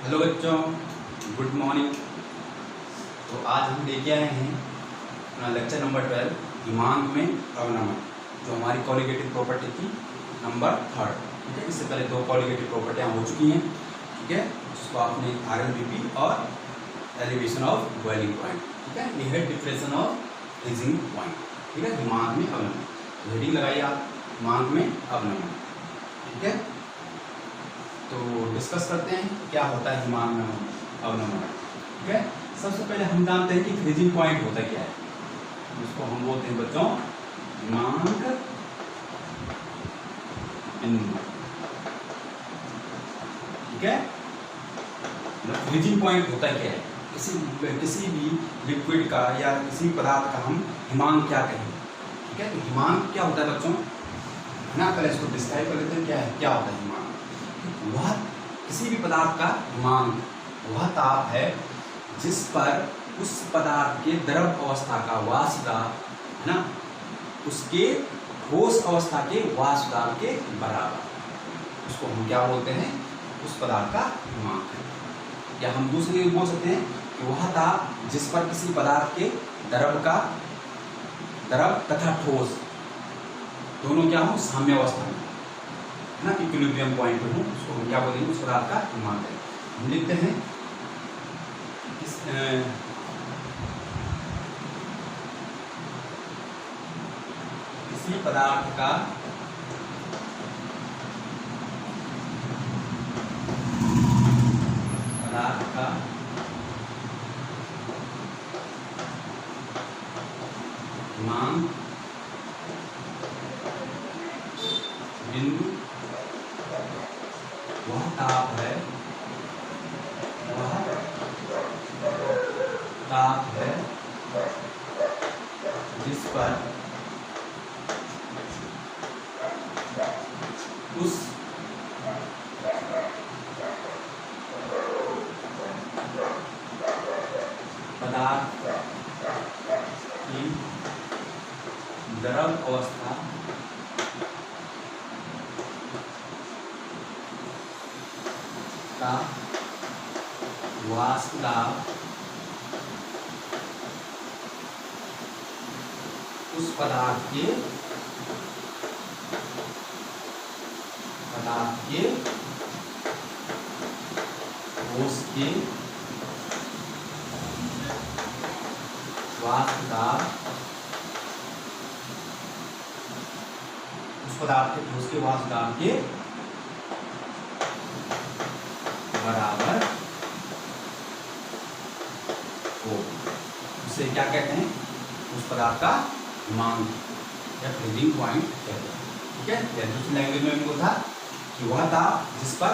Hello बच्चों, good morning. तो आज हम लेके आए हैं अपना लेक्चर नंबर 12 हिमांक में अवनमन, जो हमारी कॉलिगेटिव प्रॉपर्टी की नंबर 3। ठीक है, इससे पहले 2 कॉलिगेटिव प्रॉपर्टियाँ हो चुकी हैं। ठीक है, जिसको आपने RLBP और एलिवेशन ऑफ बॉइलिंग पॉइंट, ठीक है, ये है डिप्रेशन ऑफ फ्रीजिंग पॉइंट। ठीक है, हिमांक में अवनमन। तो हेडिंग लगाइए आप, हिमांक में अवनमन। ठीक है, तो डिस्कस करते हैं क्या होता है हिमांक में अवनमन। ठीक है, सबसे पहले हम जानते हैं कि फ्रीजिंग पॉइंट होता क्या है। जिसको हम बोलते हैं बच्चों हिमांक बिंदु। ठीक है, फ्रीजिंग पॉइंट होता क्या है। किसी भी लिक्विड का या किसी पदार्थ का हम हिमांक क्या कहें। ठीक है, तो हिमांक क्या होता है बच्चों, है ना। पहले इसको डिस्क्राइब कर लेते हैं क्या होता है हिमांक। वह किसी भी पदार्थ का हिमांक वह ताप है जिस पर उस पदार्थ के द्रव अवस्था का वाष्प दाब, है ना, उसके ठोस अवस्था के वाष्प दाब के बराबर, उसको हम क्या बोलते हैं, उस पदार्थ का हिमांक है। या हम दूसरे बोल सकते हैं कि वह ताप जिस पर किसी पदार्थ के द्रव तथा ठोस दोनों क्या हो, साम्य अवस्था में, ना, इक्विलिब्रियम पॉइंट पे हूँ, उसको हम क्या बोलेंगे, उस पदार्थ का हिमांक है। हम लिखते हैं किसी पदार्थ का हिमांक बिंदु वह ताप है जिस पर उस पदार्थ की द्रव अवस्था का वाष्प दाब उस पदार्थ के ठोस के वाष्प दाब उस पदार्थ के ठोस के वाष्प दाब के बराबर हो, उसे क्या कहते हैं, उस पदार्थ का हिमांक या फ्रीजिंग पॉइंट कहते हैं। ठीक है, या दूसरी लैंग्वेज में हमको था कि वह ताप जिस पर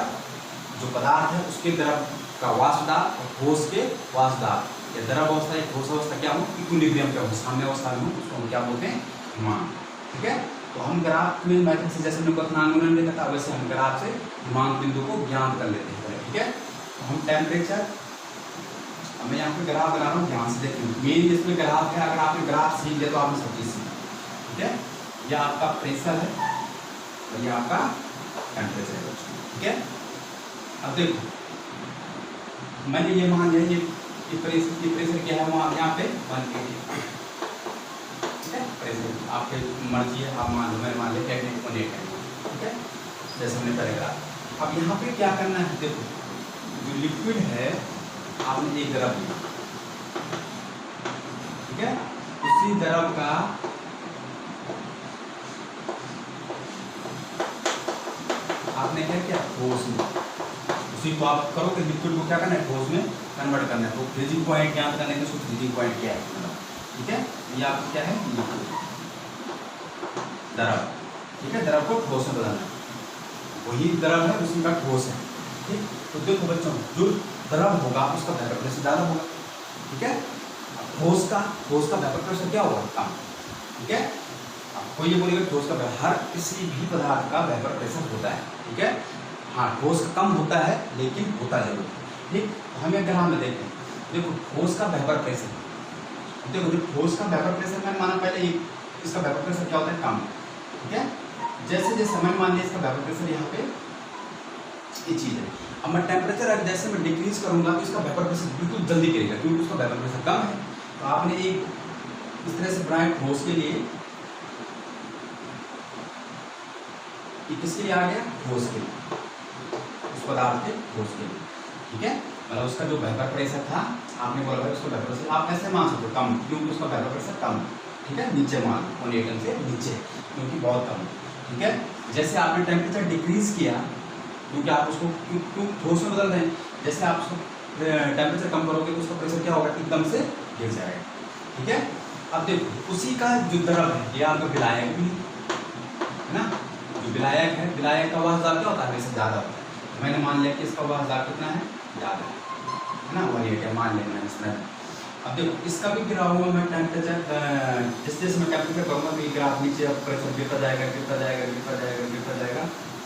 जो पदार्थ है उसके द्रव का वाष्प दाब और ठोस के वाष्प दाब या द्रव अवस्था या ठोस अवस्था क्या हो, इक्विलिब्रियम क्या हो, साम्य अवस्था में हो, उसको हम क्या बोलते हैं, हिमांक। ठीक है, तो हम ग्राफ में मैथड से जैसे हमने क्वेश्चन देखा था वैसे हम ग्राफ से हिमांक बिंदु को ज्ञात कर लेते हैं। ठीक है, तो हम टेम्परेचर, मैं यहाँ पे ग्राफ बना रहा हूँ, ध्यान से देखें। मेन इसमें ग्राफ है, अगर आपने ग्राफ सीख लिया तो आपने सब चीज सीखा। ठीक है, यह आपका प्रेशर है और यह आपका टेम्परेचर है। ठीक है, अब देखो मैंने ये मान लिया, ये प्रेशर क्या है, वहाँ यहाँ पे 180। ठीक है, प्रेशर आपके मर्जी है, आप मान लो, मैं मान लिया 108 है। ठीक है, जैसे हमने पहले कहा। अब यहाँ पे क्या करना है, देखो जो लिक्विड है आपने एक द्रव लिया, ठीक है, उसी द्रव का आपने क्या किया, ठोस में, उसी को आप करोगे, लिक्विड को क्या करना है, ठोस में कन्वर्ट करना है। तो फ्रीजिंग पॉइंट ज्ञात करने के फ्रीजिंग पॉइंट क्या है, ठीक है, ये आपको क्या है, द्रव। ठीक है, द्रव को ठोस में बदलना है, वही द्रव है उसी का ठोस है। ठीक, तो देखो बच्चों, जो द्रव होगा उसका वेपर प्रेशर ज़्यादा होगा। ठीक है, ठोस का वेपर प्रेशर क्या होगा, कम। ठीक है, आपको ये बोलेगा ठोस का हर किसी भी पदार्थ का वेपर प्रेशर होता है। ठीक है, हाँ, ठोस का कम होता है लेकिन होता जरूर। ठीक, हमें ग्राफ में देखें, देखो ठोस का वेपर प्रेशर, देखो जो ठोस का वेपर प्रेशर मैंने माना पहले, इसका वेपर प्रेशर क्या होता है, कम। ठीक है, जैसे जैसे मैंने मान लिया इसका वेपर प्रेशर यहाँ पे ये चीज़ है, अब मैं टेम्परेचर अगर जैसे मैं डिक्रीज करूंगा तो इसका वेपर प्रेशर बिल्कुल जल्दी गिरेगा, क्योंकि उसका वेपर प्रेशर कम है। तो आपने एक इस तरह से बनाया ठोस के लिए, किसके लिए आ गया, ठोस के लिए, उस पदार्थ के ठोस के लिए, ठीक है। मतलब उसका जो वेपर प्रेशर था, आपने बोला भाई उसका वेपर प्रेशर आप ऐसे मान सकते हो कम, क्योंकि उसका वेपर प्रेशर कम, ठीक है, नीचे मान 1 एटम से नीचे, क्योंकि बहुत कम, ठीक है। जैसे आपने टेम्परेचर डिक्रीज किया, क्योंकि आप उसको क्यों ठोस में बदल रहे हैं, जैसे आप उसको टेम्परेचर कम करोगे तो उसका प्रेशर क्या होगा, एकदम से गिर जाएगा, ठीक है। अब देखो उसी का जो द्रव है, ये आपका विलायक भी है ना, जो विलायक है, विलायक का वाष्प दाब क्या होता है, हमेशा ज़्यादा होता है। मैंने मान लिया कि इसका वाष्प दाब कितना है, ज़्यादा है ना, 1 एटम मान लेना है इसमें। अब देखो इसका भी गिरा हुआ मैं टेम्परेचर, जिस जैसे मैं टेम्परेचर करूँगा तो ये ग्राफ नीचे अब प्रेशर गिरता जाएगा, गिरता जाएगा, गिरता जाएगा, गिरता जाएगा।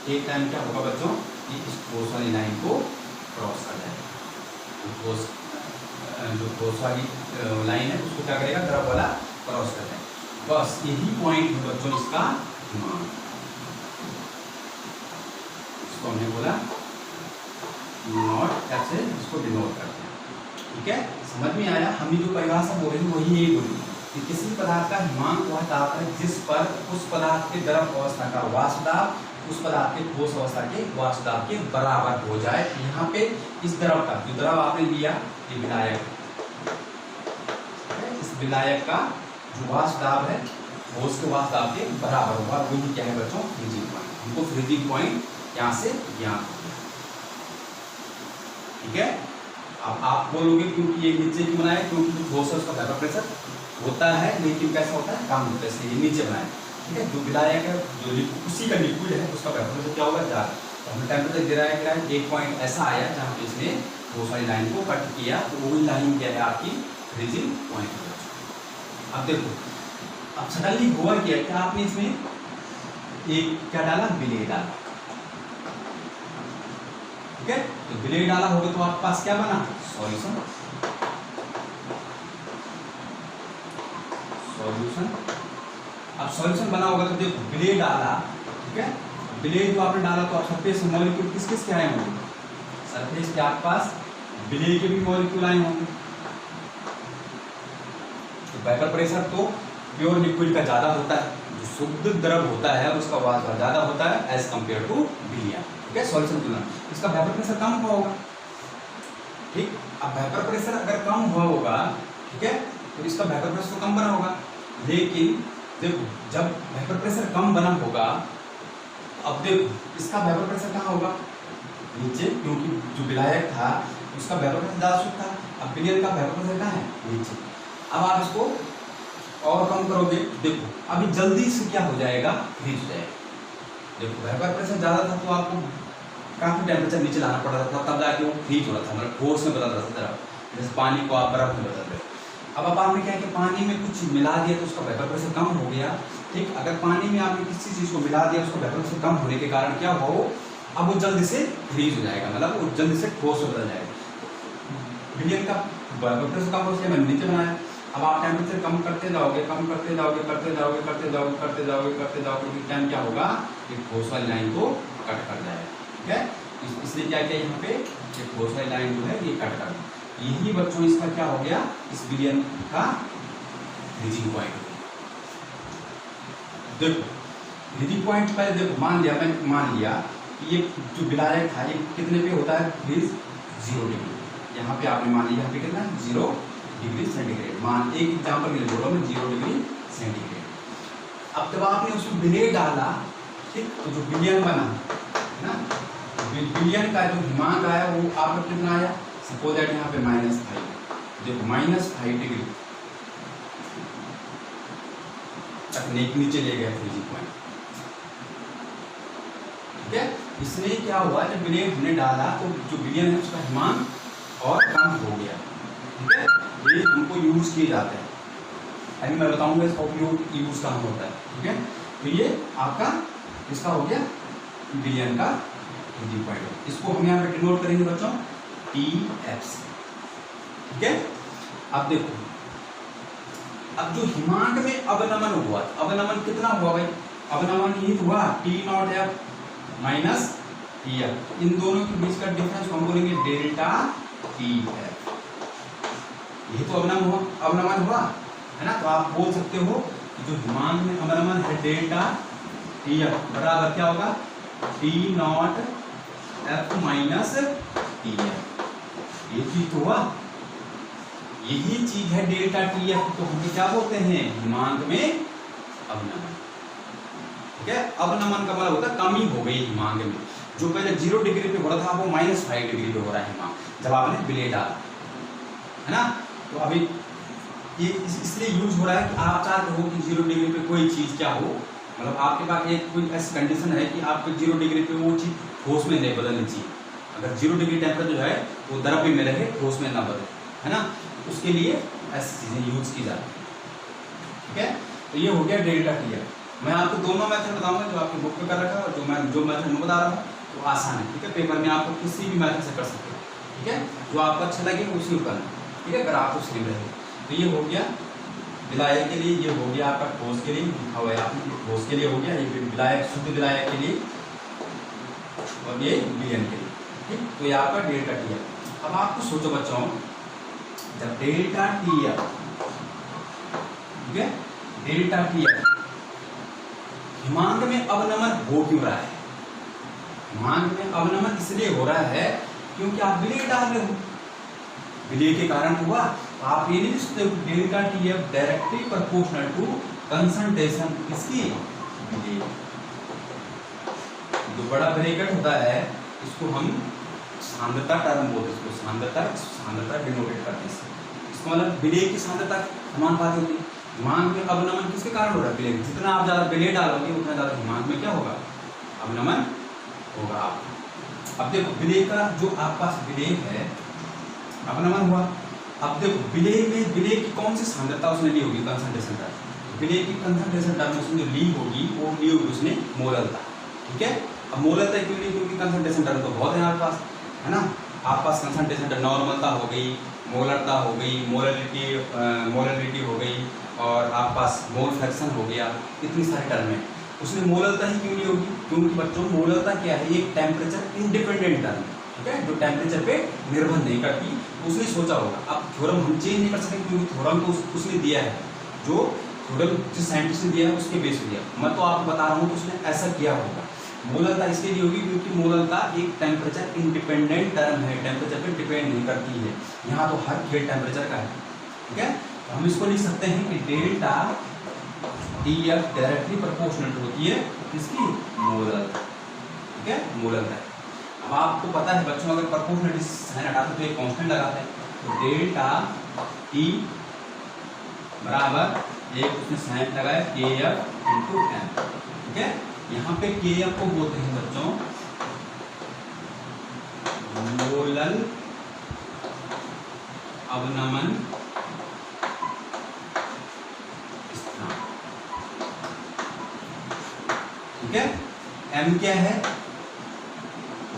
एक टाइम क्या होगा बच्चों, कि इस ठोस वाली लाइन को क्रॉस कर जाएगा, जो ठोस वाली लाइन है उसको क्या करेगा, द्रव वाला क्रॉस कर जाएगा। बस यही पॉइंट है बच्चों इसका हिमांक, इसको हमने बोला नॉट ऐसे इसको डिनोट करते हैं, ठीक है। समझ में आया, हमने जो परिभाषा बोली वही यही बोली कि किसी पदार्थ का हिमांक वह ताप है जिस पर उस पदार्थ के द्रव अवस्था का वाष्प दाब उस पदार्थ के ठोस अवस्था के वाष्प दाब के बराबर हो जाए। यहाँ पे इस द्रव का जो द्रव आपने लिया, ये विलायक, इस विलायक का जो वाष्प दाब है ठोस के वाष्प दाब के बराबर होगा, वही क्या है बच्चों, फ्रीजिंग पॉइंट। हमको फ्रीजिंग पॉइंट यहाँ से यहाँ, ठीक है। अब आप बोलोगे क्योंकि ये नीचे क्यों बनाया, क्योंकि जो ठोस है उसका वेपर प्रेशर होता है, लेकिन कैसा होता है, कम होता है, इसलिए ये नीचे बनाया, ठीक है। जो विलायक है, जो उसी का लिक्विड है, उसका वेपर प्रेशर क्या होगा, ज़्यादा। तो हमने टेम्परेचर गिराया, एक पॉइंट ऐसा आया जहाँ पे इसने ठोस वाली लाइन को कट किया, तो वही लाइन क्या है आपकी फ्रीजिंग पॉइंट। अब देखो, अब सडनली हुआ क्या कि आपने इसमें एक क्या डाला, विलेय डाला, ठीक है। तो विलेय डाला होगा तो आपके पास क्या बना, सॉल्यूशन, सॉल्यूशन। अब सॉल्यूशन बना होगा तो देखो विलेय डाला, ठीक है। विलेय जो आपने डाला तो आप सरफेस मॉलिक्यूल किस किस के आए होंगे, सरफेस पे आपके पास विलेय के भी मॉलिक्यूल आए होंगे। तो वेपर प्रेशर तो प्योर लिक्विड का ज्यादा होता है, जो शुद्ध द्रव होता है उसका वाष्प ज्यादा होता है एज कंपेयर टू विलियन, ठीक है। सॉल्यूशन तुलना इसका वेपर प्रेशर कम हुआ होगा, ठीक। अब वेपर प्रेशर अगर कम हुआ होगा, ठीक है, तो इसका वेपर प्रेशर तो कम बना होगा, लेकिन देखो जब वेपर प्रेशर कम बना होगा, अब देखो इसका वेपर प्रेशर कहाँ होगा, नीचे, क्योंकि जो विलायक था उसका वेपर प्रेशर ज़्यादा शुद्ध था। अब विलियन का वेपर प्रेशर कहाँ है, नीचे। अब आप इसको और कम करोगे, देखो अभी जल्दी से क्या हो जाएगा, फ्रीज हो जाएगा। देखो वेपर प्रेशर ज़्यादा था तो आपको काफ़ी टेम्परेचर नीचे लाना पड़ रहा था, तब जाके वो फ्रीज हो रहा था, मतलब ठोस में बदल रहा था, जैसे पानी को आप बर्फ में बदल रहे। अब आपने क्या कि पानी में कुछ मिला दिया तो उसका वेपर प्रेशर कम हो गया, ठीक। अगर पानी में आपने किसी चीज़ को मिला दिया उसका वेपर प्रेशर कम होने के कारण क्या हो, अब वो जल्दी से फ्रीज हो जाएगा, मतलब वो जल्दी से ठोस हो बदल जाएगा। विलियन का वेपर प्रेशर कम हो, मैंने नीचे बनाया। अब आप टेम्परेचर कम करते जाओगे, कम करते जाओगे, करते जाओगे, करते जाओगे, करते जाओगे, करते जाओगे, तो टाइम क्या होगा, ये ठोस वाली लाइन को कट कर जाएगा, ठीक है। इसलिए क्या किया यहाँ पे, ये ठोस वाली लाइन जो है ये कट कर, यही बच्चों इसका क्या हो गया, इस विलियन का फ्रीजिंग पॉइंट। देखो फ्रीजिंग पॉइंट पहले देखो मैंने मान लिया कि ये जो विलायक था ये कितने पे होता है, फ्रीज 0 डिग्री। यहाँ पे आपने मान लिया यहाँ पे कितना, 0 डिग्री सेंटीग्रेड। मान एक एग्जाम्पल के लिए बोलो मैं, 0 डिग्री सेंटीग्रेड। अब जब आपने उसमें विलेय डाला, ठीक, तो जो विलियन बना है ना, विलियन का जो हिमांक आया वो आपका कितना आया, सपोज दैट यहाँ पे -5, देखो -5 डिग्री तक नीचे ले गया फ्रीजिंग पॉइंट, ठीक है। इसलिए क्या हुआ, जब विलियन हमने डाला तो जो विलियन है उसका हिमांक और कम हो गया, ठीक है। ये उनको यूज किए जाते हैं, अभी मैं बताऊंगा इसका उपयोग यूज कहाँ होता है, ठीक है। तो ये आपका इसका हो गया विलियन का फ्रीजिंग पॉइंट। इसको हम यहाँ पे डिनोट करेंगे बच्चों TF, ठीक है। अब देखो, अब जो हिमांक में अवनमन हुआ, अवनमन कितना हुआ भाई, अवनमन ही हुआ T0F टी एफ, इन दोनों के बीच का डिफरेंस हम बोलेंगे डेल्टा टी एफ। यही तो अवनमन हुआ है ना। तो आप बोल सकते हो कि जो हिमांक में अवनमन है डेल्टा टी एफ बराबर क्या होगा, T not F minus T F. ये चीज तो हुआ, यही चीज है डेल्टा टी एफ। तो हम क्या बोलते हैं, हिमांक में अवनमन। ठीक है, अवनमन का मतलब होता है कमी हो गई हिमांक में। जो पहले 0 डिग्री पे हो रहा था वो -5 डिग्री पे हो रहा है हिमांक, जब आपने विलेय डाला है ना। तो अभी ये इसलिए यूज हो रहा है कि आप चाहते हो कि 0 डिग्री पे कोई चीज क्या हो, मतलब आपके पास एक कोई ऐसी कंडीशन है कि आपको 0 डिग्री पे वो चीज ठोस में नहीं बदलनी चाहिए। अगर 0 डिग्री टेम्परेचर जो है वो द्रव्य में रहे, ठोस में ना बदले, है ना। उसके लिए ऐसी चीजें यूज की जाती है। ठीक है, तो ये हो गया डेल्टा टी एफ। मैं आपको दोनों मेथड बताऊंगा जो आपकी बुक पे कर रखा है, और जो मेथड मैं बता रहा हूँ तो आसान है। ठीक है, पेपर में आपको किसी भी मेथड से कर सकते हो। ठीक है, जो आपको अच्छा लगे उसी को करना। ठीक है, अगर आपको सही रहे। तो ये हो गया विलायक के लिए, ये हो गया आपका ठोस के लिए, लिखा हुआ है आपने ठोस के लिए हो गया, ये विलायक शुद्ध विलायक के लिए, और ये विलयन के लिए। ठीक, तो ये आपका डेल्टा टी एफ। अब आपको सोचो बच्चों, जब डेल्टा टी एफ, ठीक है, डेल्टा टी एफ हिमांक में अवनमन हो क्यों रहा है? हिमांक में अवनमन इसलिए हो रहा है क्योंकि आप विलेय डाल रहे हो, विलेय के कारण हुआ। आप ये नहीं सोचते हो delta T F directly proportional to concentration किसकी, विलेय। जो बड़ा ब्रैकेट होता है इसको हम सांद्रता टर्म बोलते हैं, इसको सांद्रता डिनोटेट करते हैं। इसका मतलब विलेय की सांद्रता समानुपाती होती है। हिमांक में अवनमन किसके कारण हो रहा है, विलेय। जितना आप ज्यादा विलेय डालोगे उतना ज्यादा हिमांक में क्या होगा, अवनमन होगा। अब देखो विलेय का जो आपके पास विलेय है, अवनमन हुआ। अब देखो विलेय में विलेय की कौन सी सांद्रता उसने ली होगी, कंसंट्रेशन टर्म। विलेय की कंसंट्रेशन टर्म उसने जो ली होगी वो ली होगी उसने मोललता। ठीक है, अब मोललता क्यों ली, क्योंकि कंसंट्रेशन टर्म तो बहुत है आपके पास, है ना। आपके पास कंसंट्रेशन टर्म नॉर्मलता हो गई, मोलरता हो गई, मोलरिटी हो गई, और आपके पास मोल फ्रैक्शन हो गया, इतनी सारी टर्म है। उसने मोलरता ही क्यों नहीं होगी, क्योंकि बच्चों मोलरता क्या है, एक टेम्परेचर इंडिपेंडेंट टर्म, ठीक है, जो टेम्परेचर पे निर्भर नहीं करती। उसने सोचा होगा, अब थ्योरम हम चेंज नहीं कर सकते क्योंकि थ्योरम तो उसने दिया है, जो थ्योरम जिस साइंटिस्ट ने दिया है उसके बेस पे दिया। मैं तो आपको बता रहा हूँ कि उसने ऐसा किया होगा। मोलरता इसके लिए होगी क्योंकि मोलरता एक टेम्परेचर इंडिपेंडेंट टर्म है, टेम्परेचर पे डिपेंड नहीं करती है। यहाँ तो हर खेल टेम्परेचर का है। ठीक है, तो हम इसको लिख सकते हैं कि delta T F directly proportional होती है किसकी, मोलरता। ठीक है, मोलरता। अब आपको पता है बच्चों, अगर प्रोपोर्शनलिटी साइन हटाते तो एक कांस्टेंट लगाते हैं, तो डेल्टा टी बराबर एक उसने साइन लगाया के एफ इंटू एम। ठीक है, यहाँ पे के एफ को बोलते हैं बच्चों मोलल अवनमन स्थिरांक। ठीक है, एम क्या है,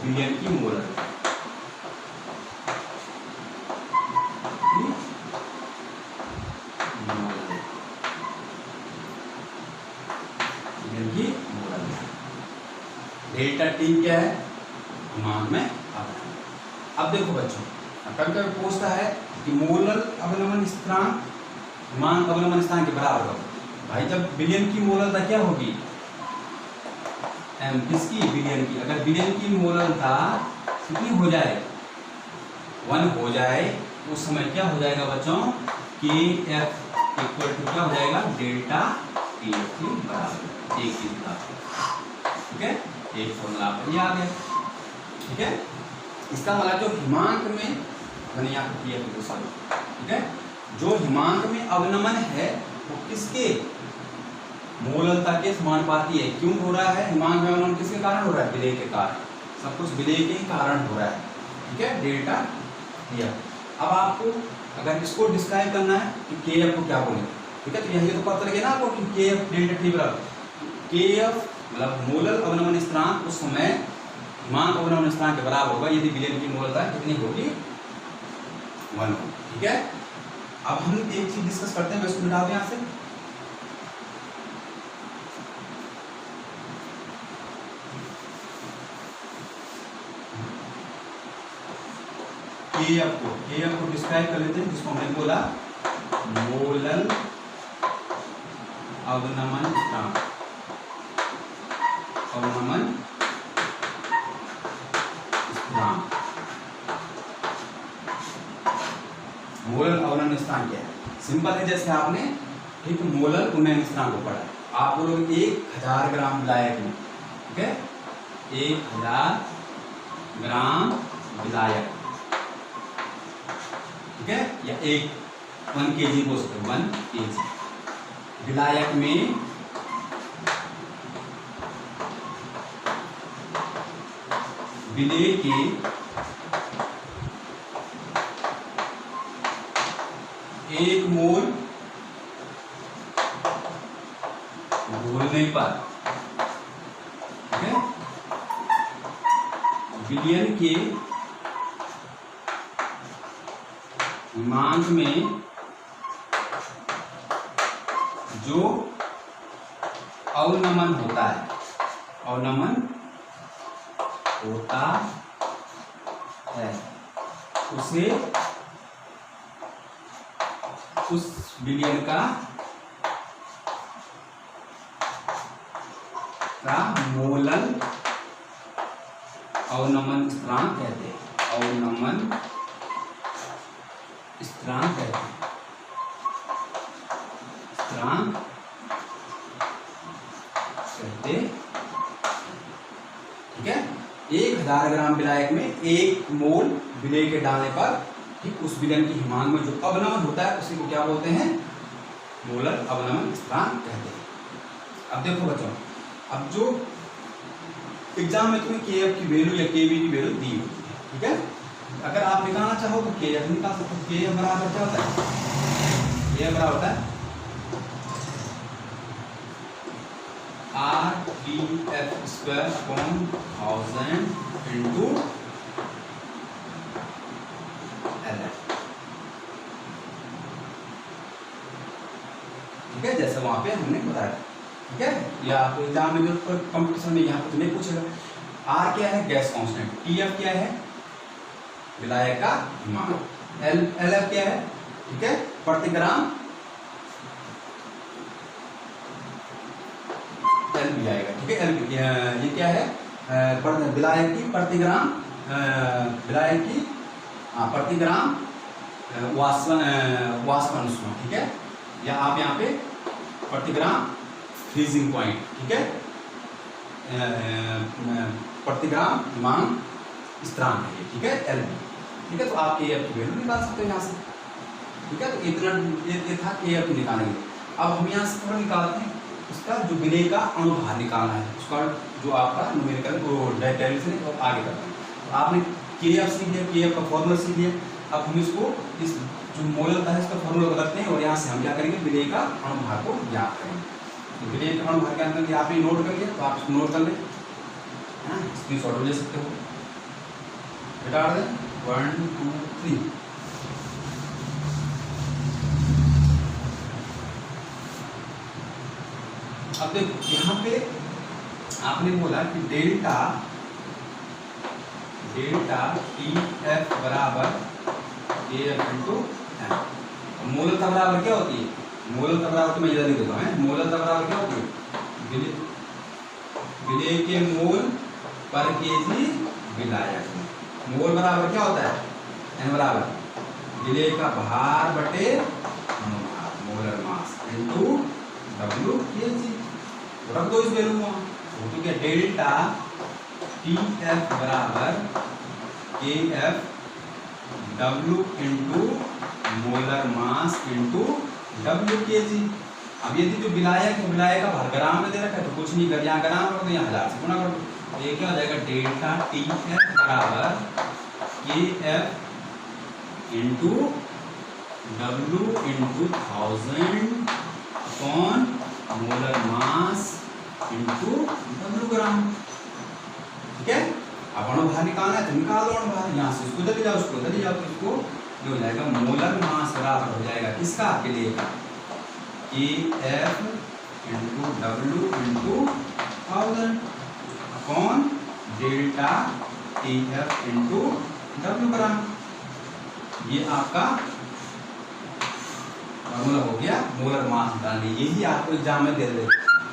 विलयन की मोलरता। डेल्टा टी क्या है, हिमांक में अवनमन। अब देखो बच्चों, कभी पूछता है कि मोलर अवनमन स्थिरांक हिमांक अवनमन स्थिरांक के बराबर होगा। भाई जब विलयन की मोलरता क्या होगी, एम किसकी, विलयन की। अगर विलयन की मोलरता कितनी हो जाए, 1 हो जाए, उस समय क्या हो जाएगा बच्चों, के एफ इक्वल टू क्या हो जाएगा, डेल्टा टी एफ के बराबर, एक ही था। ठीक है, एक फॉर्मूला पर ये आ गया। ठीक है, इसका मतलब जो हिमांक में, मैंने यहाँ पे किया तो सॉरी, ठीक है, जो हिमांक में अवनमन है वो किसके, मोलरता के समानुपाती है। क्यों हो रहा है हिमांक में अवनमन, किसके कारण हो रहा है, विलेय के कारण। सब कुछ विलेय के कारण हो रहा है। ठीक है, डेल्टा टी एफ। अब आपको अगर इसको डिस्क्राइब करना है कि के एफ को क्या बोले, ठीक है, तो यही तो पता लगे ना आपको कि के एफ डेल्टा टी बराबर के एफ मतलब मोलर अवनमन स्थिरांक उस समय हिमांक अवनमन स्थिरांक के बराबर होगा यदि विलयन की मोलरता कितनी होगी, 1 होगी। ठीक है, अब हम एक चीज डिस्कस करते हैं, मैं इसको मिटा दूं यहाँ से। के एफ को डिस्क्राइब कर लेते हैं, जिसको हमने बोला मोलल अवनमन स्थिरांक। अवनमन स्थिरांक, मोलल अवनमन स्थिरांक क्या है? सिंपल है, जैसे आपने एक मोलल उन्नयन स्थिरांक को पढ़ा, आप बोलोगे 1000 ग्राम विलायक में, ठीक है, 1000 ग्राम विलायक, ठीक है, या 1 kg बोल सकते हो, 1 kg विलायक में विलेय के 1 मोल घोलने पर, ठीक है, विलयन के हिमांक में जो अवनमन होता है, अवनमन होता है, उसे उस विलयन का मोलल अवनमन स्थिरांक कहते हैं, अवनमन स्थिरांक कहते हैं, स्थिरांक कहते, ठीक है। 1000 ग्राम विलायक में 1 मोल विलेय के डालने पर, ठीक, उस विलयन की हिमांक में जो अवनमन होता है उसी को क्या बोलते हैं? मोलल अवनमन स्थिरांक कहते हैं। अब देखो बच्चों, अब जो एग्जाम में तुम्हें के एफ की वैल्यू या के बी की वैल्यू दी होती है, ठीक है, अगर आप निकालना चाहो तो के एफ निकाल सकते हो। के एफ बराबर क्या होता है? के एफ बराबर होता है RDF² अपॉन 1000 इंटू LF, ठीक है, जैसे वहां पे हमने बताया, ठीक है, या आपको एग्जाम में कंपटीशन में यहाँ पे तुम्हें पूछेगा। आर क्या है? Gas constant. टी एफ क्या है? विलायक का हिमांक। एल एफ क्या है? ठीक है, प्रति ग्राम, एल भी आएगा, ठीक है, एल ये क्या है? विलायक की प्रति ग्राम, विलायक की प्रति ग्राम वाष्पन उष्मा, ठीक है, या आप यहाँ पे प्रति ग्राम फ्रीजिंग पॉइंट, ठीक है, प्रति ग्राम हिमांक स्थिरांक है, ठीक है, एल बी, ठीक है। तो आप के एफ की वैल्यू निकाल सकते हो यहाँ से, ठीक है। तो इतना ये था के एफ निकालेंगे। अब हम यहाँ से थोड़ा निकालते हैं उसका जो विलेय का अणुभार निकालना है, उसका जो आपका न्यूमेरिकल वो डेरिवेशन और आगे करना है। तो आपने के एफ सीख लिया, के एफ का फॉर्मूला सीख लिया। अब हम इसको इस जो मोलल का है इसका फॉर्मूला करते हैं और यहाँ से हम क्या करेंगे? विलेय का अणुभार को ज्ञात करेंगे। तो विलेय का अणुभार ज्ञात करके आपने नोट कर लिया, तो आप इसको नोट कर ले, स्क्रीनशॉट ले सकते हो, बेटा 1 2 3। अब देखो यहाँ पे आपने बोला कि डेल्टा टी एफ बराबर ए एफ इंटू एम। मोललता बराबर क्या होती है? मोललता बराबर तो मैं इधर लिख देता हूँ। मोललता बराबर क्या होती है? विलेय के मोल पर केजी विलायक। मोल बराबर क्या होता है? एन बराबर विलेय का भार बटे अनुभार, molar mass into W KG. रख दो इस वैल्यू को, तो क्या डेल्टा टी एफ बराबर K F W into molar mass into W के जी। अब यदि जो विलायक है, विलायक का भार ग्राम में दे रखा है तो कुछ नहीं कर, यहाँ ग्राम रख दो, यहाँ 1000 से गुणा कर दो। ये क्या हो जाएगा? डेल्टा टी एफ बराबर K F into W into 1000 upon molar mass into W gram, ठीक है। अब अणुभार निकालना है तो निकाल दो अणुभार, यहाँ से उसको चले जाओ, उसको चले जाओ, तो इसको जो हो जाएगा मोलर मास बराबर हो जाएगा किसका? विलेय का K F into W into 1000 upon delta T F into W gram. ये आपका फॉर्मूला हो गया मोलर मास निकालने। यही आपको एग्जाम में दे दे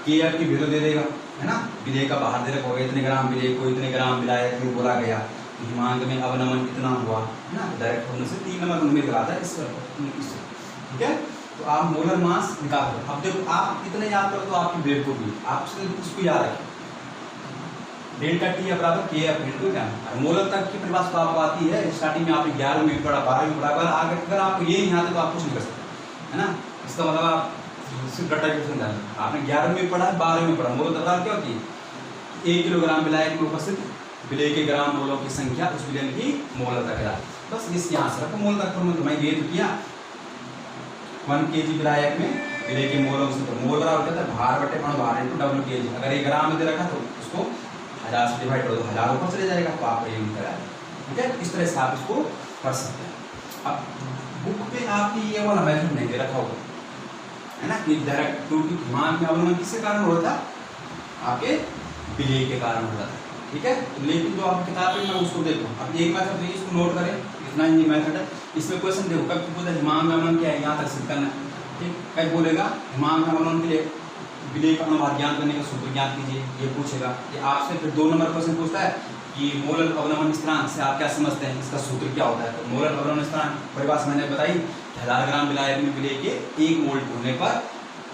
Kf की वैल्यू दे देगा, है ना। विलेय का बाहर दे रखा होगा इतने ग्राम विलेय को इतने ग्राम विलायक में बोला गया, हिमांक में अवनमन कितना हुआ, है ना। डायरेक्ट होने से 3 नंबर उनमें आता है इस ठीक है। तो आप मोलर मास निकाल दो। अब देखो आप इतने याद कर दो आपकी वेव को भी, आप इसको याद रखें, डेल्टा टी बराबर के एफ इंटू क्या मोलर तक की परिभाषा तो आपको आती है। स्टार्टिंग में आपने 11 में पढ़ा, 12 में पढ़ा, अगर आपको ये नहीं आता तो आप कुछ नहीं कर सकते, है ना। इसका मतलब आप सिर्फ डाटा क्वेश्चन डालें। आपने 11 में पढ़ा, 12 में पढ़ा, मोलर तक क्या होती है 1 किलोग्राम विलायक में उपस्थित विलेय के ग्राम मोलों की संख्या उस विलेय की मोलर तक है। बस इस यहाँ से रखो मोलर तक। मैं ये तो किया 1 kg विलायक में विलेय के मोलों से, तो मोलर और क्या था भार बटे अणु भार इनटू डब्ल्यू केजी। अगर ये ग्राम में दे रखा तो उसको 1000 से डिवाइड करो तो 1000 ऊपर चले जाएगा, तो आपका ये उत्तर आएगा। ठीक है, इस तरह से आप इसको पढ़ सकते हैं। अब बुक पे आपकी ये वाला मेथड नहीं दे रखा होगा, है ना, कि डायरेक्ट, क्योंकि दिमाग में अवनमन किसके कारण हो रहा था, आपके विलेय के कारण हो रहा था। ठीक है, लेकिन जो आप किताब में उसको देखो। अब एक मेथड तो इसको नोट करें, इतना ही मेथड है। इसमें क्वेश्चन देखो, कब बोलता है दिमाग में अवनमन क्या है, यहाँ तक सिद्ध करना है। ठीक, कब बोलेगा दिमाग में अवनमन के लिए विलेय का अनुभाग ज्ञान करने का सूत्र ज्ञात कीजिए, ये पूछेगा। ये आपसे फिर 2 नंबर क्वेश्चन पूछता है कि मोलर अवनमन स्थिरांक से आप क्या समझते हैं, इसका सूत्र क्या होता है। तो मोलर अवनमन स्थिरांक परिभाषा मैंने बताई, 1000 ग्राम विलायक में विलेय के 1 मोल होने पर,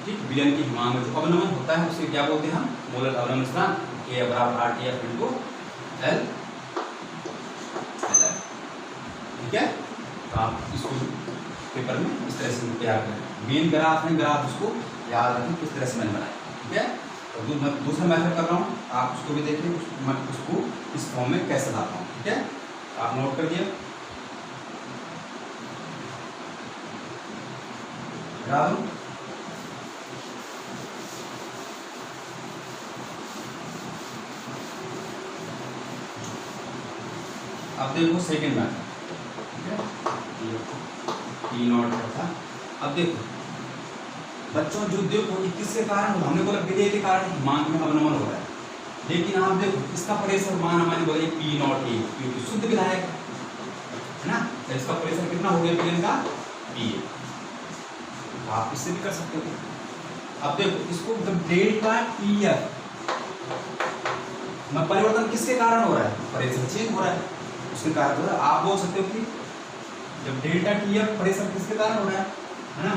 ठीक, विलयन के हिमांक में जो अवनमन होता है उसे क्या बोलते हैं हम, मोलर अवनमन स्थिरांक। K बराबर RTF इनटू L। ठीक है, तो आप इसको पेपर में इस तरह से तैयार करें। मेन ग्राफ है, ग्राफ उसको याद रखें किस तरह से मैंने बनाया। ठीक है, तो मैं दूसरा मेथड कर रहा हूँ, आप उसको भी देखिए, मैं उसको इस फॉर्म में कैसे लाता हूँ। ठीक है, आप नोट कर दिए। अब देखो सेकेंड मेथड, ठीक है, T नॉट था। अब देखो बच्चों, जो देखो किसके कारण, हमने बोला विलेय के कारण हिमांक में अवनमन हो रहा है, लेकिन आप देखो इसका प्रेशर मान हमारे बोले P नॉट ए, क्योंकि शुद्ध विलायक है ना, तो इसका प्रेशर कितना हो गया विलेय का P। आप इससे भी कर सकते हो। अब देखो इसको जब डेल्टा TF में परिवर्तन किसके कारण हो रहा है, प्रेशर चेंज हो रहा है, उसके कारण हो रहा है। आप बोल सकते हो कि जब डेल्टा TF प्रेशर किसके कारण हो रहा है ना,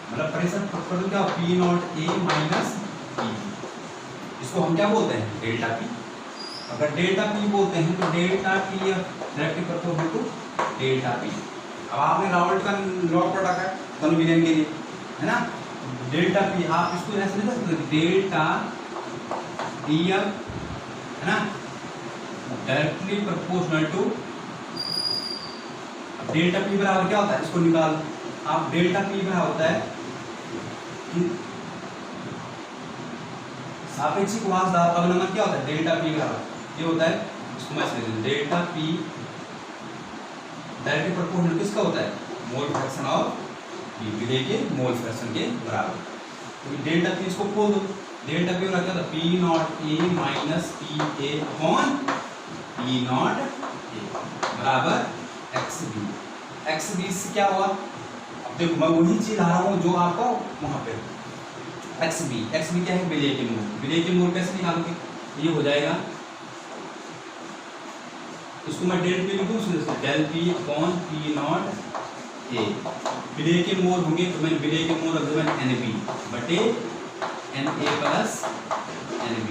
मतलब प्रेशर फैक्टर क्या P naught a minus P, इसको हम क्या बोलते हैं डेल्टा P। अगर डेल्टा P बोलते हैं तो delta TF directly proportional to delta P। अब आपने राउल्ट का लॉ पढ़ रखा है तनु विलयन के लिए, है ना। डेल्टा P आप इसको ऐसे लिख सकते हो डेल्टा TF, है ना, directly proportional to delta P बराबर क्या होता है, इसको निकाल। आप डेल्टा P बराबर होता है सापेक्षिक वाहकदार अवनमन क्या होता है, डेल्टा P बराबर ये होता है, इसको मैं समझ डेल्टा P डायरेक्टली प्रोपोर्शनल किसका होता है, मोल फ्रैक्शन ऑफ विलेय के मोल फ्रैक्शन के बराबर। तो डेल्टा P इसको खोल दो, डेल्टा P बराबर क्या होता है P naught a minus P A upon P naught ए बराबर XB। XB से क्या हुआ, अब देखो मैं वही चीज ला रहा हूँ जो आपको वहां पे XB क्या है, विलेय के मोल। विलेय के मोल कैसे निकालोगे, ये हो जाएगा, इसको मैं डेल P लिखूं, del P upon P naught A. विलेय के मोल होंगे तो मैंने विलेय के मोल रख दिया NB बटे Na प्लस NB।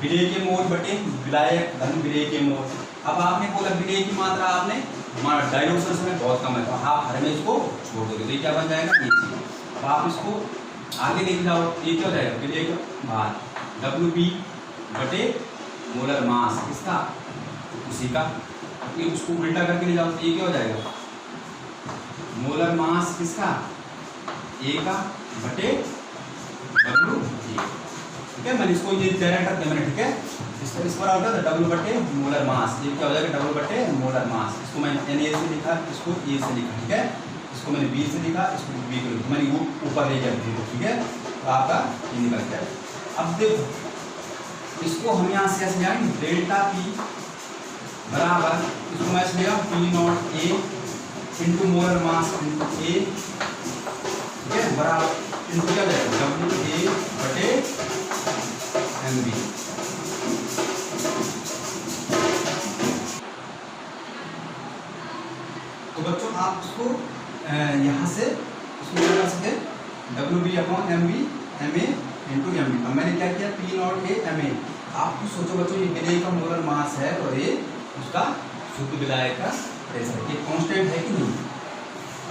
विलेय के मोल बटे विलायक धन विलेय के मोल। अब आपने बोला विलेय की मात्रा आपने डायल्यूशन समय बहुत कम है, तो आप हर में इसको छोड़ दोगे तो ये क्या बन जाएगा, ये चीज। अब आप इसको आगे लेके जाओ, ये क्या हो जाएगा विलेय का भार WB बटे मोलर मास किसका, उसी का। ये उसको उल्टा करके ले जाओ तो ये क्या हो जाएगा, मोलर मास किसका A का बटे W। ठीक है, मैंने इसको ये डायरेक्ट रख दिया मैंने। ठीक है, इस पर आता है W बटे मोलर मास, ये क्या हो जाएगा W बटे मोलर मास। इसको मैंने Na से लिखा, इसको A से लिखा। ठीक है, इसको मैंने B से लिखा, इसको B को लिखा, मैंने ऊपर ले गया। ठीक है, तो आपका ये निकल गया। अब देखो इसको हम यहाँ से ऐसे जाएंगे डेल्टा P बराबर, इसको मैं इसलिए P naught A into molar mass into A, ठीक है, बराबर इंटू क्या जाएगा WA बटे MB। तो बच्चों आप उसको यहाँ से उसको क्या कर सकते हैं WB upon MB MA into MB। अब मैंने क्या किया P0A MA। आप सोचो बच्चों ये विलेय का मोलर मास है और ये उसका शुद्ध विलायक का प्रेशर, ये कांस्टेंट है कि नहीं?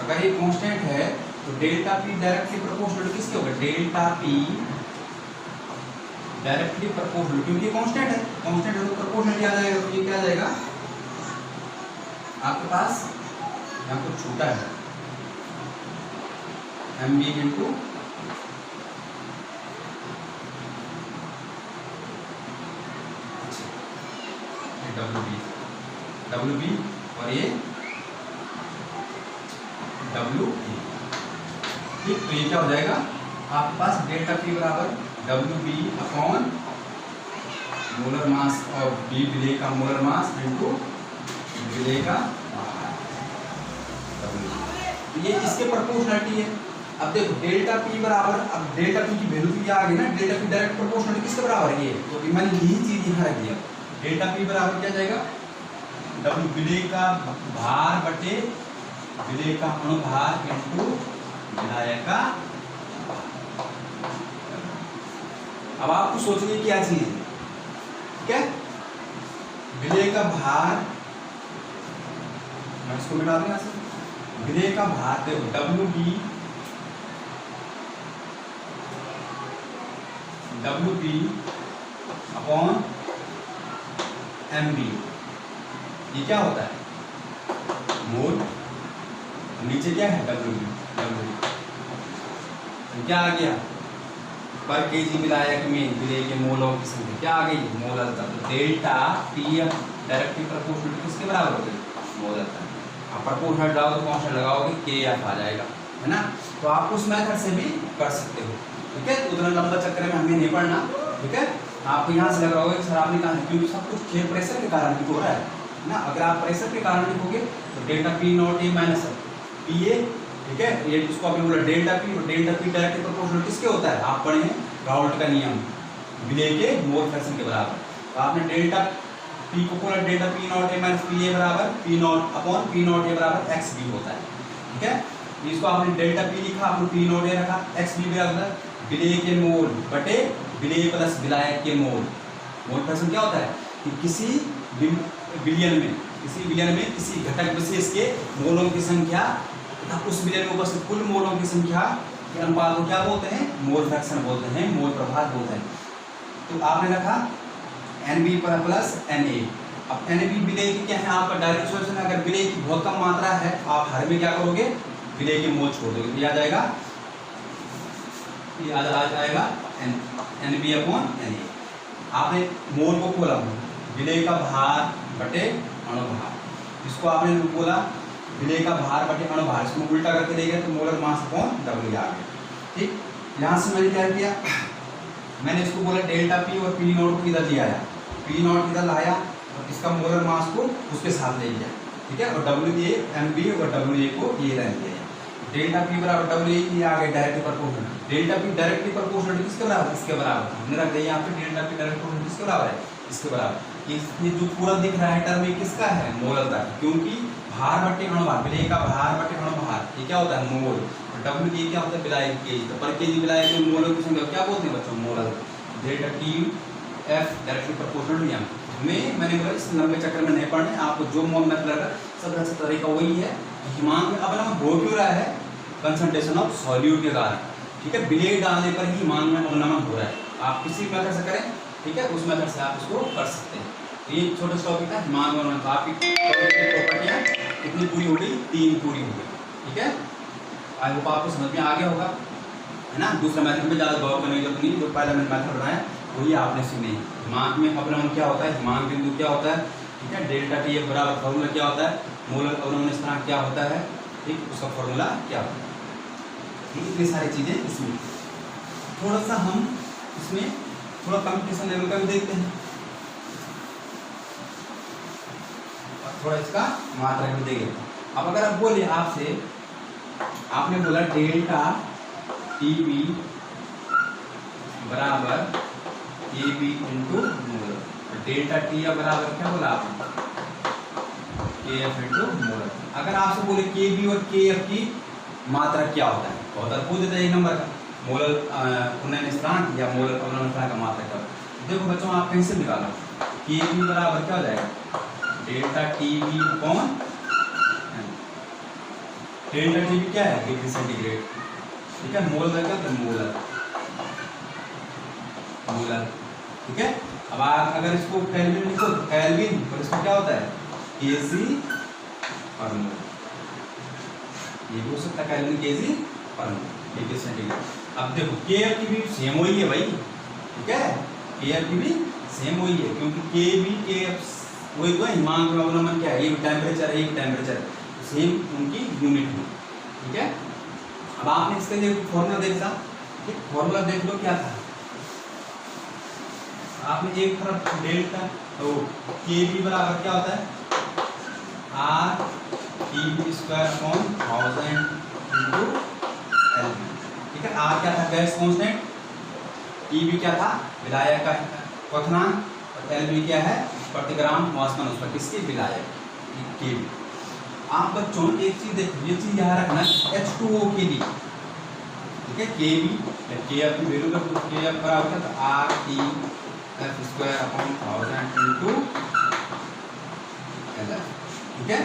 अगर ये कांस्टेंट है तो डेल्टा P डायरेक्टली प्रोपोर्शनल किसके होगा? डेल्टा P डायरेक्टली प्रोपोर्शनल, क्योंकि कांस्टेंट है, कांस्टेंट है तो प्रोपोर्शनल आ जाएगा। तो ये क्या आ जाएगा आपके पास यहाँ कुछ छोटा है MB इंटू WB और ये WA, ठीक। तो ये क्या हो जाएगा आपके पास डेल्टा P बराबर WB अपॉन मोलर मास और B विलेय का मोलर मास इंटू विलेय का W। ये इसके प्रोपोर्शनलिटी है। अब देखो डेल्टा P बराबर, अब डेल्टा P की वैल्यू तो ये आ गई ना, डेल्टा P डायरेक्ट प्रोपोर्शनल किसके बराबर है ये? तो मैंने यही चीज यहाँ रख दिया। डेल्टा P बराबर क्या जाएगा W विलेय का भार बटे विलेय का अनुभार इंटू विलायक का। अब आपको सोचने की क्या चीज है, ठीक है? विलेय का भार, मैं इसको मिटा दूंगा, विलेय का भार देखो WB अपॉन MB, ये क्या होता है मोल, नीचे क्या है WB, क्या आ गया पर केजी विलायक में विलेय के मोलों की संख्या क्या आ गई मोल अंतर। डेल्टा P डायरेक्टली प्रोपोर्शनल किसके बराबर होगी मोल अंतर। आप प्रोपोर्शनल लगाओ तो कांस्टेंट लगाओगे KF आ जाएगा, है ना? तो आप उस मेथड से भी कर सकते हो, ठीक है? उतना लंबा चक्कर में हमें नहीं पढ़ना, ठीक है? आपको यहाँ से लग रहा होगा कि सर आपने कहा, क्योंकि सब कुछ खेल प्रेशर के कारण ही हो रहा है ना। अगर आप प्रेशर के कारण लिखोगे तो डेल्टा P0A माइनस PA, ठीक है? ये इसको आपने बोला डेल्टा P और डेल्टा P डायरेक्टली प्रोपोर्शनल किसके होता है? आप पढ़े हैं राउल्ट का नियम, विलेय के मोल फ्रैक्शन के बराबर। तो आपने डेल्टा P को बोला डेल्टा P0A माइनस PA बराबर P0 अपॉन P0A बराबर XB होता है, ठीक है? इसको आपने डेल्टा P लिखा, आपने P0A रखा, XB बराबर विलेय के मोल बटे विलेय प्लस विलायक के मोल। मोल फ्रैक्शन क्या होता है कि किसी विलयन में किसी घटक विशेष के मोलों की संख्या तथा उस विलयन में उपस्थित कुल मोलों की संख्या के अनुपात को क्या बोलते हैं? मोल फ्रैक्शन बोलते हैं, मोल प्रभाव बोलते हैं। तो आपने रखा NB प्लस NA। अब NB विलेय की क्या है आपका डायरेक्ट सॉल्यूशन। अगर विलेय की बहुत कम मात्रा है आप हर में क्या करोगे विलेय के मोल छोड़ दोगे, ये आ जाएगा NB अपॉन NA। आपने मोल को खोला विलेय का भार बटे अणुभार, इसको आपने बोला विलेय का भार बटे अणुभार, इसको उल्टा करके देंगे तो मोलर मास अपॉन W आ गया, ठीक। यहाँ से मैंने क्या किया, मैंने इसको बोला डेल्टा P और P0 को इधर ले आया, P0 इधर लाया और इसका मोलर मास को उसके साथ ले गया, ठीक है? और WA MB और WA को ये रह दिया। डेल्टा P बराबर WA ये आ गया directly proportional. Delta P directly proportional किसके बराबर? इसके बराबर। हमने रख दिया यहाँ पे डेल्टा P डायरेक्ट प्रोपोर्शनल किसके बराबर है? इसके बराबर। ये जो पूरा दिख रहा है टर्म ये किसका है? मोल अंतर, क्योंकि भार बटे अणुभार, विलेय का भार बटे अणुभार ये क्या होता है? मोल। और WA क्या होता है? विलायक केजी। तो पर केजी विलायक में मोलों की संख्या क्या बोलते हैं बच्चों? मोल अंतर। डेल्टा TF डायरेक्टली प्रोपोर्शनल नियम मैंने बोला इस लंबे चक्कर में नहीं पढ़ने, आपको जो मोल मेथड लगा सब अच्छा तरीका वही है। हिमांक में अब हो क्यों रहा है? कंसंट्रेशन ऑफ सॉल्यूट के कारण, ठीक है? विलेय डालने पर ही हिमांक में अवनमन हो रहा है। आप किसी मेथड से करें, ठीक है? उस मेथड से आप इसको कर सकते हैं। तो ये छोटा सा टॉपिक है हिमांक में अवनमन। तो आपकी प्रॉपर्टियाँ कितनी पूरी हो गई? 3 पूरी हो गई, ठीक है? आई होप आपको समझ में आ गया होगा, है ना? दूसरा मेथड में ज़्यादा गौर करने की जरूरत नहीं, जो पहला मैंने मेथड बनाया वही आपने सीखने हैं। हिमांक में अवनमन क्या होता है, हिमांक बिंदु क्या होता है, ठीक है? डेल्टा TF बराबर फॉर्मूला क्या होता है, मोलर अवनमन स्थिरांक क्या होता है, ठीक, उसका फॉर्मूला क्या होता है, ठीक। इतनी सारी चीज़ें इसमें थोड़ा सा हम इसमें थोड़ा कंपटीशन लेवल का भी देखते हैं और थोड़ा इसका मात्रा भी देखेंगे। अब अगर आप बोले आपसे, आपने बोला डेल्टा टी बी बराबर A B into molar, delta T बराबर क्या बोला आपने, के एफ इंटू मोलर। अगर आपसे बोले के बी और के एफ की मात्रा क्या होता है, बहुत पूछ देता है एक नंबर का, मोलर उन्नयन स्थिरांक या मोलर अवनमन स्थिरांक का मात्रा क्या होता है। देखो बच्चों आप कहीं से निकालो, के बी बराबर क्या हो जाएगा, delta T B upon, delta T B क्या है, डिग्री सेंटीग्रेड, ठीक है, मोलर क्या होता है, मोलर, मोलर, ठीक है। अब आप अगर इसको केल्विन लिखो तो केल्विन, और इसको क्या होता है, केजी पर मोल, ये भी हो सकता है केल्विन केजी पर मोल, डिग्री सेंटीग्रेड। अब देखो के एफ की भी सेम वही है भाई, ठीक है, के एफ की भी सेम वही है, क्योंकि के बी के एफ वही तो है, हिमांक में अवनमन क्या है, एक टेम्परेचर है, एक टेम्परेचर सेम उनकी यूनिट है, ठीक है। अब आपने इसके लिए फॉर्मूला देखा, ठीक, फॉर्मूला देख लो क्या था, आपने एक तरफ डेल्टा तो के बी बराबर क्या होता है, R T B square upon 1000 into L B, ठीक है। आर क्या था, गैस कांस्टेंट, टी बी क्या था, विलायक का क्वथनांक, और एल बी क्या है, प्रति ग्राम वाष्पन उसका किसके, विलायक के बी। आप बच्चों एक चीज देखो, ये चीज याद रखना, H2O के लिए, ठीक है, के बी के एफ की वैल्यू का के एफ बराबर क्या था, R T F square upon 1000 into L, ठीक है।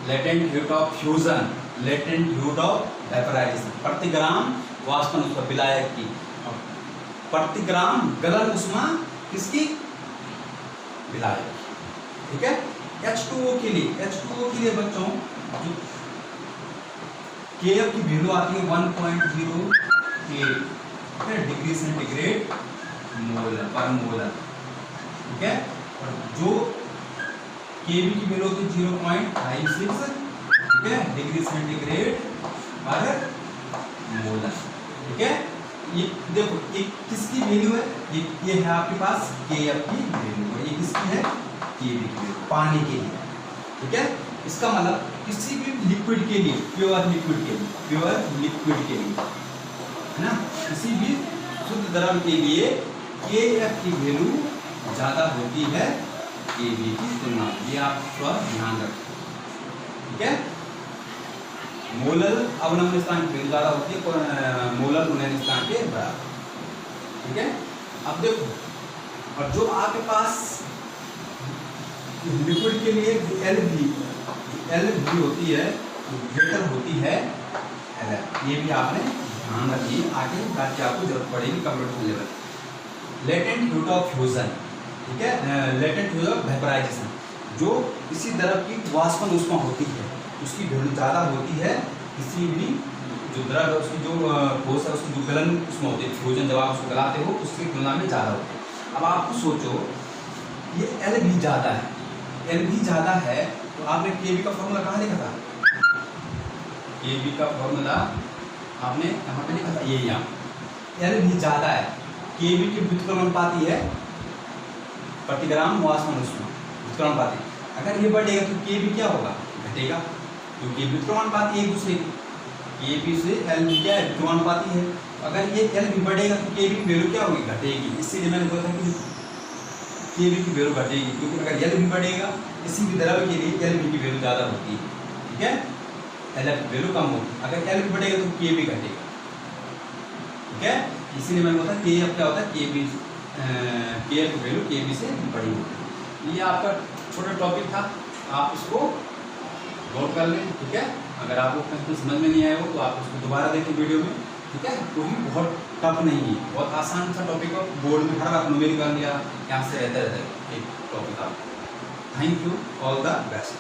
Latent heat of fusion, latent heat of vaporization, प्रति ग्राम वाष्पन उसका विलायक की, प्रति ग्राम गलन उष्मा किसकी, विलायक, ठीक है। H2O के लिए, H2O के लिए बच्चों के एफ की वैल्यू आती है 1.08 डिग्री सेंटीग्रेड मोलर पर मोलर, ठीक है। और जो के बी की वैल्यू होती है 0.56, ठीक है, डिग्री सेंटीग्रेड पर मोलर, ठीक है। ये देखो ये किसकी वैल्यू है, ये है आपके पास के एफ की वैल्यू, और ये किसकी है, के बी की वैल्यू, पानी के लिए, ठीक है। इसका मतलब किसी भी लिक्विड के लिए, प्योर लिक्विड के लिए, प्योर लिक्विड के लिए, है ना, किसी भी शुद्ध द्रव के लिए के एफ की वैल्यू ज्यादा होती है के बी की तुलना में, ये आप थोड़ा ध्यान रखें, ठीक है। मोलर अवनमन स्थिरांक की वैल्यू ज्यादा होती है मोलर उन्नयन स्थिरांक के बराबर, ठीक है। अब देखो, और जो आपके पास लिक्विड के लिए एल भी होती है, ग्रेटर होती है एल, ये भी आपने ध्यान रखिए आगे ताकि आपको जरूरत पड़ेगी computer level. Latent heat of fusion, ठीक है, लेटेंट हीट ऑफ वेपराइजेशन, जो किसी द्रव की वाष्पन उष्मा होती है उसकी वैल्यू ज़्यादा होती है, किसी भी जो द्रव है उसकी जो ठोस है उसकी जो गलन उष्मा होती है, फ्यूजन जब आप उसको गलाते हो उसकी तुलना में ज़्यादा होती है। अब आपको सोचो ये एल भी ज़्यादा है, एल भी ज़्यादा है, तो आपने के बी का फॉर्मूला कहाँ लिखा था, के बी का फॉर्मूला आपने कहाँ पे लिखा था, ये यहाँ, एल भी ज़्यादा है, के बी की व्युत्क्रमणपाती है प्रति ग्राम वाष्पन उष्मा, व्युत्क्रमणपाती, अगर ये बढ़ेगा तो के बी क्या होगा, घटेगा, क्योंकि व्युत्क्रमणपाती एक दूसरे की, के बी से एल बी क्या है, व्युत्क्रमणपाती है, अगर ये एल भी बढ़ेगा तो के बी की वैल्यू क्या होगी, घटेगी। इसीलिए मैंने बोला था कि के बी की वैल्यू घटेगी, क्योंकि अगर एल भी बढ़ेगा किसी भी द्रव के लिए एल बी की वैल्यू ज़्यादा होती है, ठीक है, एल एफ की वैल्यू कम होगी, अगर एल भी बढ़ेगा तो के बी घटेगा, ठीक है। इसीलिए मैंने बोला के एफ क्या होता है, के बी के एफ की वैल्यू के बी से बड़ी होती है। ये आपका छोटा टॉपिक था, आप इसको नोट कर लें, ठीक है। अगर आपको कहीं समझ में नहीं आया हो तो आप उसको दोबारा देखें वीडियो में, ठीक है। कोई बहुत टफ नहीं है, बहुत आसान सा टॉपिक है, बोर्ड में हर बार न्यूमेरिकल या यहाँ से रहता है एक टॉपिक आप। Thank you, all the best.